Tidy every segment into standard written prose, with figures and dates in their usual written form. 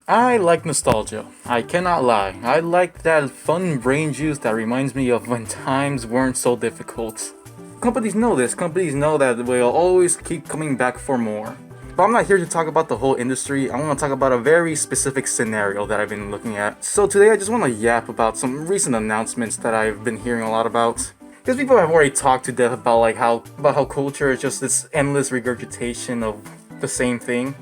I like nostalgia. I cannot lie. I like that fun brain juice that reminds me of when times weren't so difficult. Companies know this. Companies know that we'll always keep coming back for more. But I'm not here to talk about the whole industry. I want to talk about a very specific scenario that I've been looking at. So today I just want to yap about some recent announcements that I've been hearing a lot about. Because people have already talked to death about how culture is just this endless regurgitation of the same thing.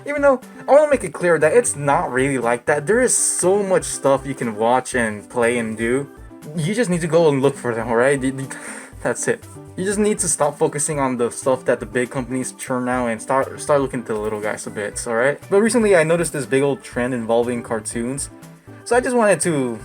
Even though I want to make it clear that it's not really like that. There is so much stuff you can watch and play and do. You just need to go and look for them, alright? That's it. You just need to stop focusing on the stuff that the big companies churn out and start looking at the little guys a bit, alright? But recently I noticed this big old trend involving cartoons. So I just wanted to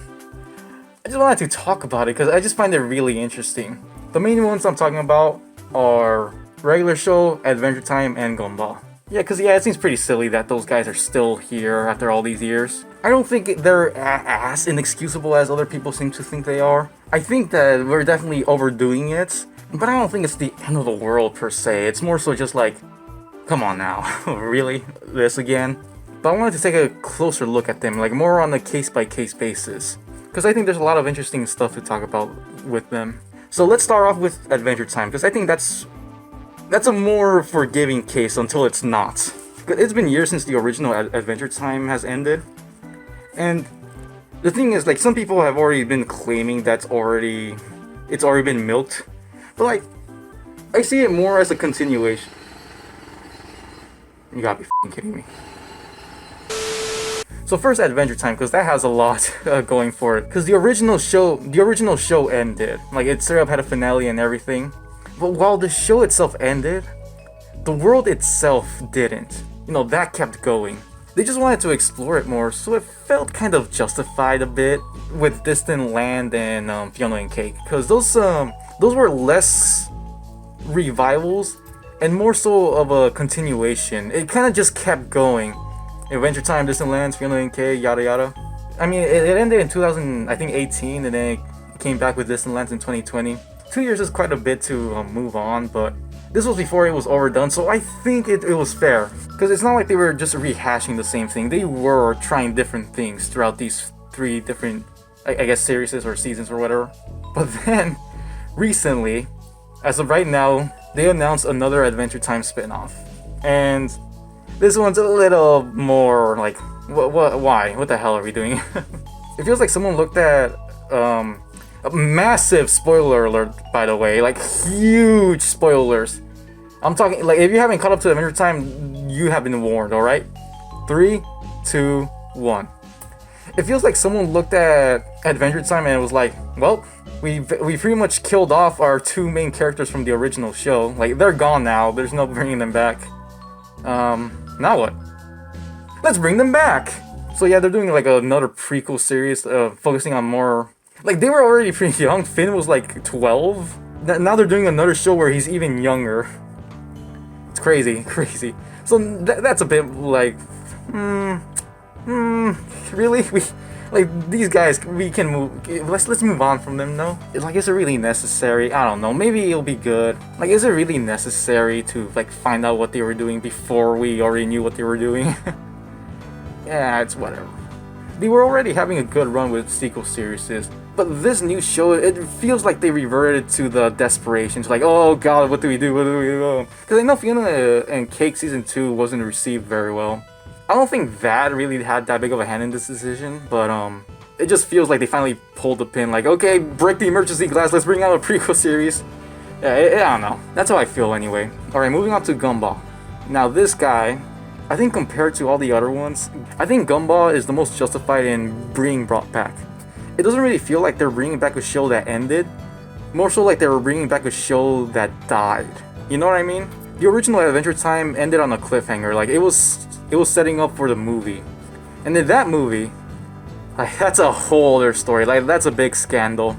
talk about it because I just find it really interesting. The main ones I'm talking about are Regular Show, Adventure Time, and Gumball. Yeah, because it seems pretty silly that those guys are still here after all these years. I don't think they're as inexcusable as other people seem to think they are. I think that we're definitely overdoing it, but I don't think it's the end of the world per se. It's more so just like, come on now, really? This again? But I wanted to take a closer look at them, like more on a case-by-case basis. Because I think there's a lot of interesting stuff to talk about with them. So let's start off with Adventure Time, because I think that's a more forgiving case until it's not. It's been years since the original Adventure Time has ended. And the thing is, like, some people have already been claiming it's already been milked. But like, I see it more as a continuation. You gotta be f***ing kidding me. So first Adventure Time, because that has a lot going for it. Because the original show ended. Like, it straight up had a finale and everything. But while the show itself ended, the world itself didn't. You know, that kept going. They just wanted to explore it more, so it felt kind of justified a bit with Distant Land and Fiona and Cake. Because those were less revivals and more so of a continuation. It kind of just kept going. Adventure Time, Distant Lands, Fiona and Cake, yada yada. I mean, it ended in 2018, and then it came back with Distant Lands in 2020. 2 years is quite a bit to move on, but this was before it was overdone, so I think it was fair. Because it's not like they were just rehashing the same thing. They were trying different things throughout these 3 different, I guess, series or seasons or whatever. But then, recently, as of right now, they announced another Adventure Time spin-off. And this one's a little more like, why? What the hell are we doing? It feels like someone looked at, a massive spoiler alert, by the way, like huge spoilers. I'm talking, like, if you haven't caught up to Adventure Time, you have been warned, alright? 3, 2, 1. It feels like someone looked at Adventure Time and it was like, well, we pretty much killed off our 2 main characters from the original show. Like, they're gone now, there's no bringing them back. Now what? Let's bring them back! So yeah, they're doing like another prequel series, focusing on more... Like, they were already pretty young. Finn was like 12. Now they're doing another show where he's even younger. It's crazy. So that's a bit like, really? These guys, we can move. Let's move on from them, no? Like, is it really necessary? I don't know. Maybe it'll be good. Like, is it really necessary to like find out what they were doing before we already knew what they were doing? Yeah, it's whatever. They were already having a good run with sequel series, but this new show, it feels like they reverted to the desperation, to like, oh god, what do we do? Because I know Fiona and Cake Season 2 wasn't received very well. I don't think that really had that big of a hand in this decision, but it just feels like they finally pulled the pin, like, okay, break the emergency glass, let's bring out a prequel series. Yeah, I don't know. That's how I feel anyway. Alright, moving on to Gumball. Now this guy, I think compared to all the other ones, I think Gumball is the most justified in being brought back. It doesn't really feel like they're bringing back a show that ended, more so like they were bringing back a show that died. You know what I mean? The original Adventure Time ended on a cliffhanger, like it was setting up for the movie. And in that movie, like, that's a whole other story, like that's a big scandal.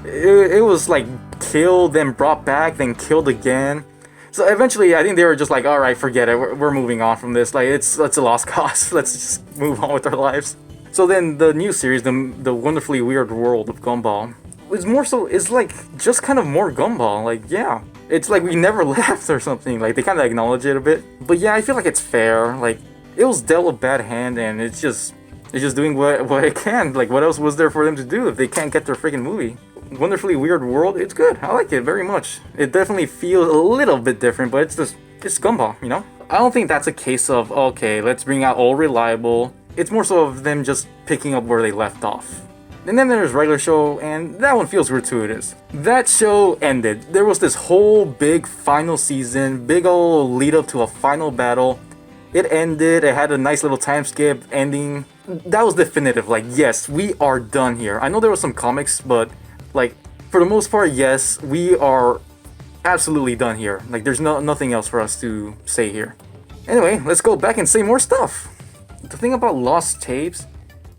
It was like killed, then brought back, then killed again. So eventually, I think they were just like, alright, forget it, we're moving on from this, like, it's a lost cause, let's just move on with our lives. So then the new series, the Wonderfully Weird World of Gumball, is more so, it's like, just kind of more Gumball, like, yeah. It's like we never left or something, like, they kind of acknowledge it a bit. But yeah, I feel like it's fair, like, it was dealt a bad hand, and it's just doing what it can. Like, what else was there for them to do if they can't get their freaking movie? Wonderfully Weird World, it's good. I like it very much. It definitely feels a little bit different, but it's Gumball, you know? I don't think that's a case of, okay, let's bring out All Reliable. It's more so of them just picking up where they left off. And then there's Regular Show, and that one feels gratuitous. That show ended. There was this whole big final season, big old lead up to a final battle. It ended, it had a nice little time skip ending. That was definitive, like, yes, we are done here. I know there was some comics, but, like, for the most part, yes, we are absolutely done here. Like, there's nothing else for us to say here. Anyway, let's go back and say more stuff. The thing about Lost Tapes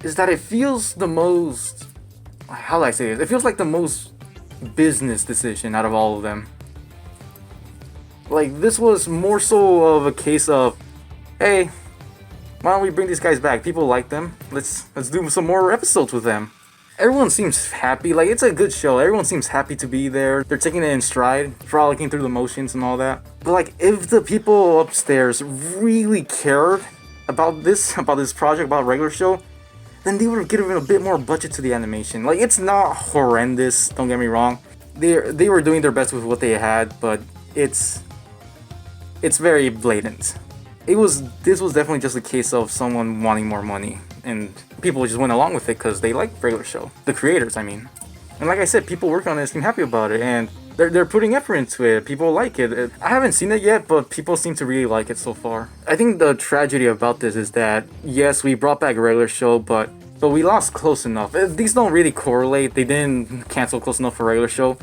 is that it feels the most... How do I say it? It feels like the most business decision out of all of them. Like, this was more so of a case of, hey, why don't we bring these guys back? People like them. Let's do some more episodes with them. Everyone seems happy. Like, it's a good show. Everyone seems happy to be there. They're taking it in stride, frolicking through the motions and all that. But like, if the people upstairs really cared about this project, about Regular Show, then they would have given a bit more budget to the animation. Like, it's not horrendous, don't get me wrong. They were doing their best with what they had, but it's very blatant. This was definitely just a case of someone wanting more money, and people just went along with it because they like Regular Show. The creators, I mean. And like I said, people working on it seem happy about it, and they're putting effort into it. People like it. I haven't seen it yet, but people seem to really like it so far. I think the tragedy about this is that, yes, we brought back Regular Show, but we lost Close Enough. These don't really correlate. They didn't cancel Close Enough for Regular Show.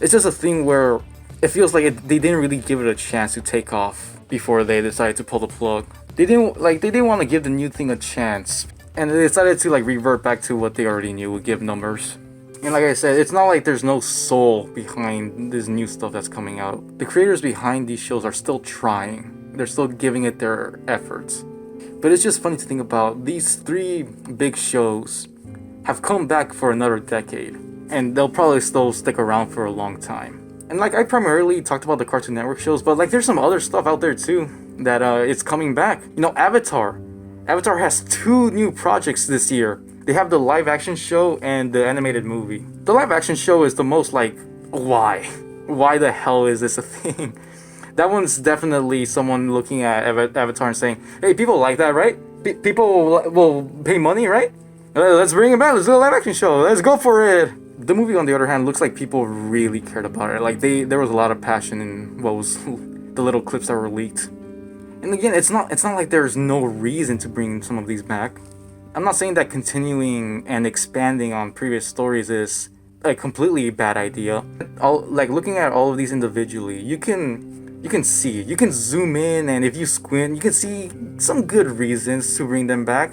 It's just a thing where it feels like they didn't really give it a chance to take off before they decided to pull the plug. They didn't want to give the new thing a chance, and they decided to like revert back to what they already knew would give numbers. And like I said, it's not like there's no soul behind this new stuff that's coming out. The creators behind these shows are still trying. They're still giving it their efforts. But it's just funny to think about, these three big shows have come back for another decade, and they'll probably still stick around for a long time. And like, I primarily talked about the Cartoon Network shows, but like, there's some other stuff out there too that it's coming back. You know, Avatar has 2 new projects this year. They have the live action show and the animated movie. The live action show is the most like, why the hell is this a thing? That one's definitely someone looking at Avatar and saying, hey, people like that, right? People will pay money, right? Let's bring it back. Let's do a live action show. Let's go for it. The movie, on the other hand, looks like people really cared about it. Like, there was a lot of passion in what was the little clips that were leaked. And again, it's not like there's no reason to bring some of these back. I'm not saying that continuing and expanding on previous stories is a completely bad idea. Like, looking at all of these individually, you can zoom in, and if you squint, you can see some good reasons to bring them back.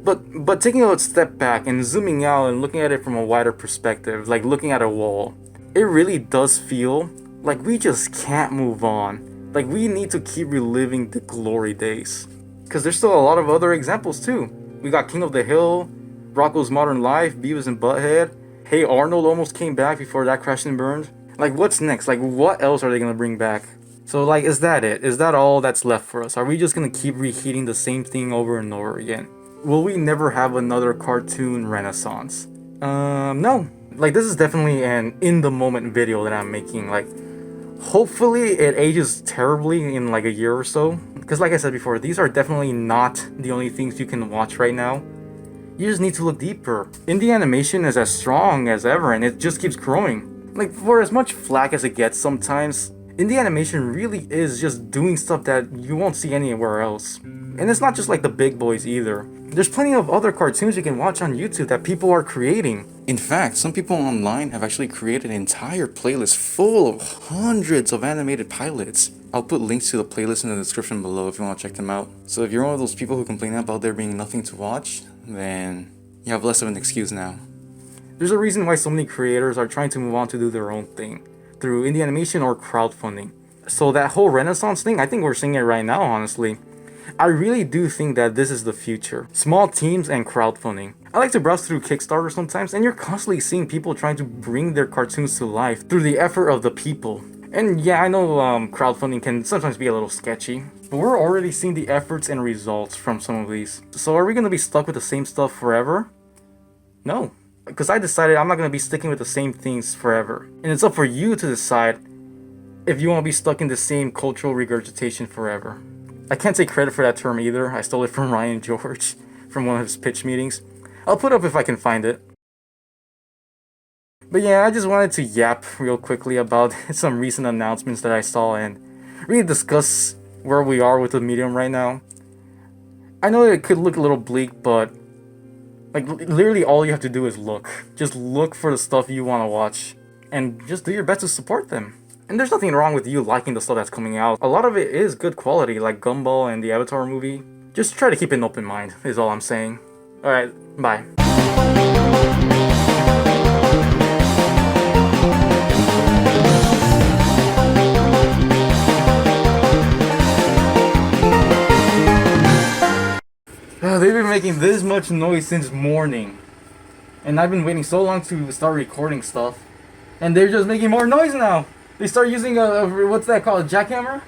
But taking a step back and zooming out and looking at it from a wider perspective, like looking at a wall, it really does feel like we just can't move on. Like, we need to keep reliving the glory days. Because there's still a lot of other examples too. We got King of the Hill, Rocko's Modern Life, Beavis and Butthead. Hey Arnold almost came back before that crashed and burned. Like, what's next? Like, what else are they gonna bring back? So like, is that it? Is that all that's left for us? Are we just gonna keep reheating the same thing over and over again? Will we never have another cartoon renaissance? No. Like, this is definitely an in-the-moment video that I'm making. Like, hopefully it ages terribly in like a year or so. Because like I said before, these are definitely not the only things you can watch right now. You just need to look deeper. Indie animation is as strong as ever, and it just keeps growing. Like, for as much flack as it gets sometimes, indie animation really is just doing stuff that you won't see anywhere else. And it's not just like the big boys either. There's plenty of other cartoons you can watch on YouTube that people are creating. In fact, some people online have actually created an entire playlist full of hundreds of animated pilots. I'll put links to the playlist in the description below if you want to check them out. So if you're one of those people who complain about there being nothing to watch, then you have less of an excuse now. There's a reason why so many creators are trying to move on to do their own thing, through indie animation or crowdfunding. So that whole renaissance thing, I think we're seeing it right now, honestly. I really do think that this is the future. Small teams and crowdfunding. I like to browse through Kickstarter sometimes, and you're constantly seeing people trying to bring their cartoons to life through the effort of the people. And yeah, I know crowdfunding can sometimes be a little sketchy, but we're already seeing the efforts and results from some of these. So are we gonna be stuck with the same stuff forever? No. Because I decided I'm not gonna be sticking with the same things forever. And it's up for you to decide if you want to be stuck in the same cultural regurgitation forever. I can't take credit for that term either. I stole it from Ryan George from one of his pitch meetings. I'll put up if I can find it. But yeah, I just wanted to yap real quickly about some recent announcements that I saw and really discuss where we are with the medium right now. I know it could look a little bleak, but like literally all you have to do is look. Just look for the stuff you want to watch and just do your best to support them. And there's nothing wrong with you liking the stuff that's coming out. A lot of it is good quality, like Gumball and the Avatar movie. Just try to keep an open mind, is all I'm saying. Alright, bye. They've been making this much noise since morning. And I've been waiting so long to start recording stuff. And they're just making more noise now. They start using a what's that called? A jackhammer?